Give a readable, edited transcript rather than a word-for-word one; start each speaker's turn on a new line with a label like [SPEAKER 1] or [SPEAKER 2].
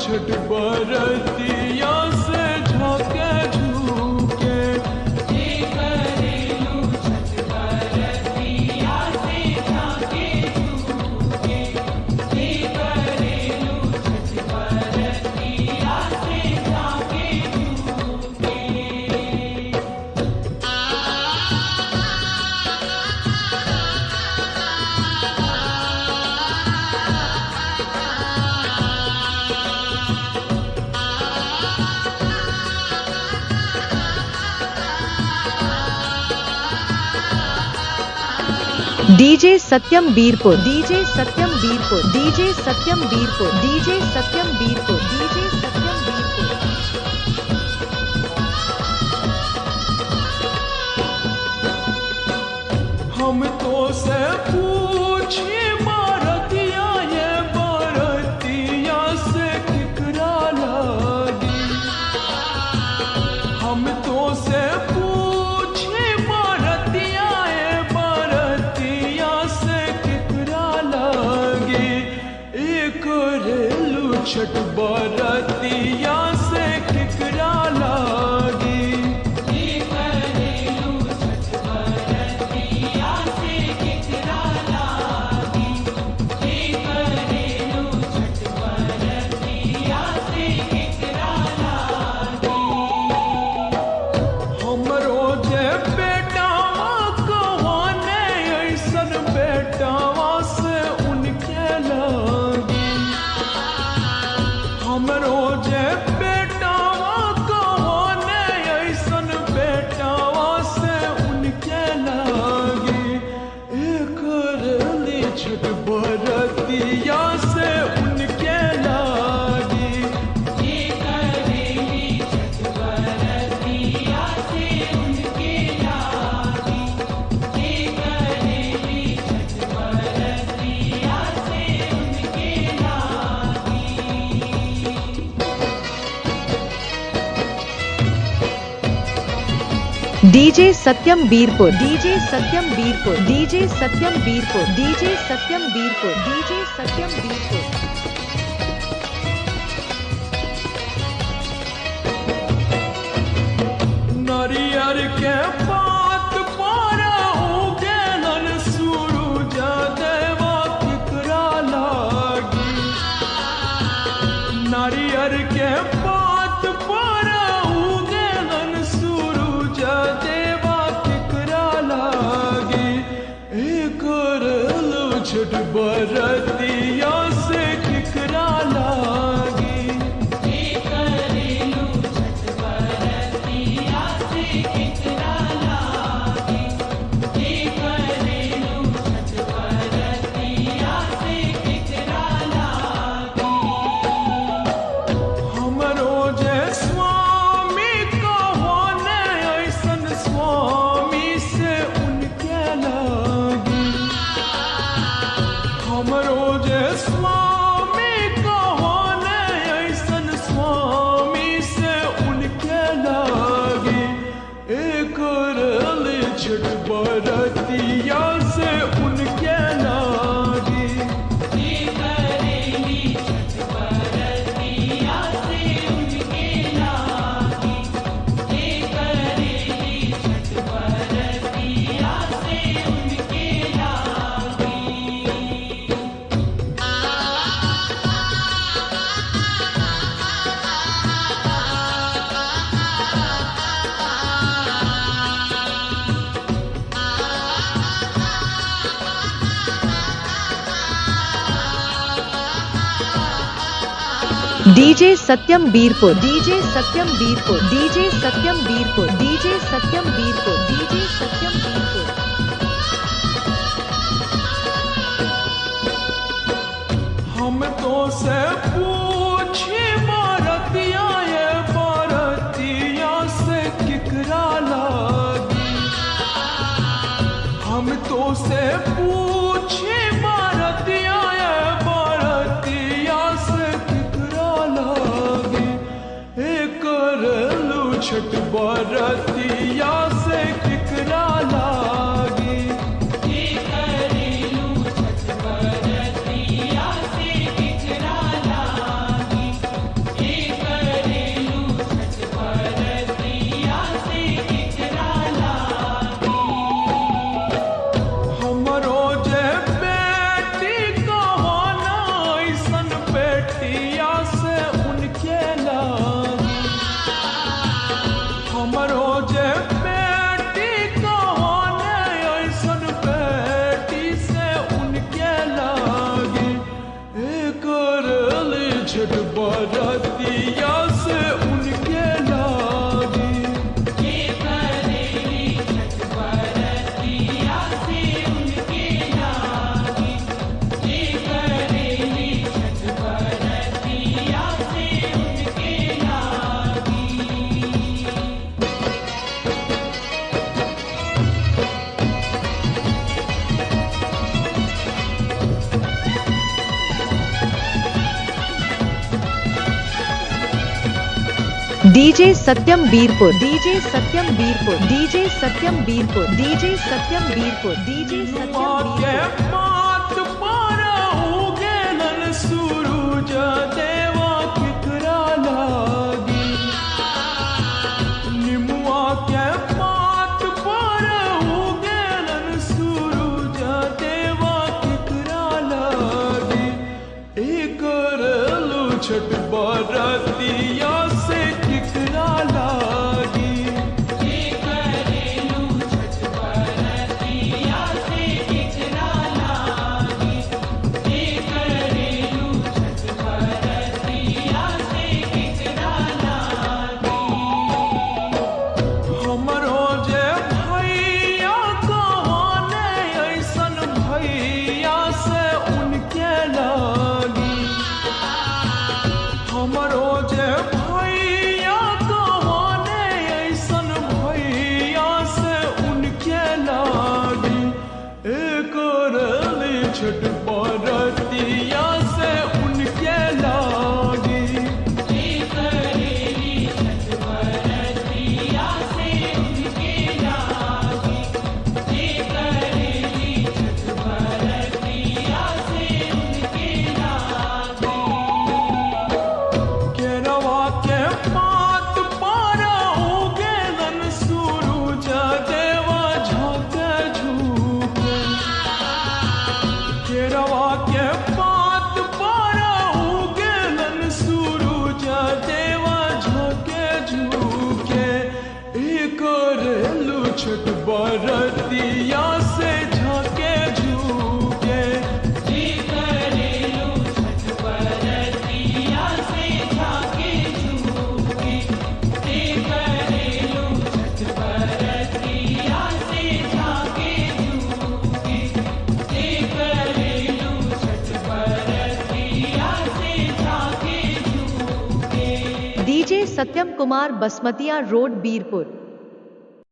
[SPEAKER 1] छठ बरतिया से झाके झूके
[SPEAKER 2] डीजे सत्यम बीरपुर, डीजे सत्यम बीरपुर, डीजे सत्यम बीरपुर, डीजे सत्यम बीरपुर, डीजे सत्यम बीरपुर।
[SPEAKER 1] हम तो से पूछे बरतिया ये बरतिया से केकरा लागी। हम तो से पूछे बरतिया ये बरतिया से केकरा लागी। एक रेलू छठ बरतिया से केकरा लागी। हमरो जे बेटावा कहाने ऐसन बेटावा से उनके लागी। हमरो जे बेटावा कहाने ऐसन बेटावा से उनके लागी। एक रेली छठ बरतिया से उनके लागी।
[SPEAKER 2] डीजे सत्यम बीरपुर, डीजे सत्यम बीरपुर, डीजे सत्यम बीरपुर, डीजे सत्यम बीरपुर, डीजे सत्यम बीरपुर।
[SPEAKER 1] नारियर के पात पर उगेलन सूरज देवा केकरा लागी। नारियर के पात पर उगेलन सूरज देवा केकरा लागी। एक रेलू छठ बरतिया से केकरा लागी। हमरो जे स्वामी कहाने ऐसन स्वामी से उनके लागी। हमरो जे स्वामी कहाने ऐसन स्वामी से उनके लागी। एक रेली छठ बरतिया से उनके लागी।
[SPEAKER 2] डीजे सत्यम बीरपुर, डीजे सत्यम बीरपुर, डीजे सत्यम बीरपुर, डीजे सत्यम बीरपुर, डीजे सत्यम बीरपुर।
[SPEAKER 1] हम तो से पूछे बरतिया ये बरतिया से केकरा लागी। हम तो से पूछे बरतिया ये बरतिया से केकरा लागी। एक रेलू छठ बरतिया से केकरा लागी। छठ बरतिया से उनके लागी।
[SPEAKER 3] ये करेली छठ बरतिया से उनके लागी। ये करेली छठ बरतिया से उनके लागी।
[SPEAKER 2] डीजे सत्यम बीरपुर, डीजे सत्यम बीरपुर, डीजे सत्यम बीरपुर, डीजे सत्यम बीरपुर, डीजे
[SPEAKER 1] निनुआ
[SPEAKER 2] सत्यम
[SPEAKER 1] के
[SPEAKER 2] बीरपुर।
[SPEAKER 1] मात पर उगेलन सूरज देवा केकरा लागी। निमुआ के मात पर उगेलन सूरज देवा केकरा लागी। करलू छठ बरतिया से केकरा लागी।
[SPEAKER 3] ये करेलू छठ बरतिया से केकरा लागी। ये करेलू छठ बरतिया से केकरा लागी।
[SPEAKER 1] हमरो जे भैया कहाने ऐसन भैया से उनके लागी। हमरो जे भैया कहाने ऐसन भैया से उनके लागी। करली छठ बरतिया से उनके लागी।
[SPEAKER 3] ये करेली छठ बरतिया से उनके लागी। ये करेली छठ बरतिया से उनके लागी।
[SPEAKER 1] केरवा के पात पर उगेलन सूरज देवा झाँके झुके। केरवा के पात पर उगेलन सूरज देवा झाँके झुके। करलू छठ बरतिया से झाँके झुके।
[SPEAKER 3] ये करेलू छठ बरतिया से झाँके झुके। ये करेलू छठ बरतिया से झाँके झुके। ये करेलू छठ बरतिया से झाँके झुके।
[SPEAKER 2] डीजे सत्यम कुमार बसमतिया रोड बीरपुर।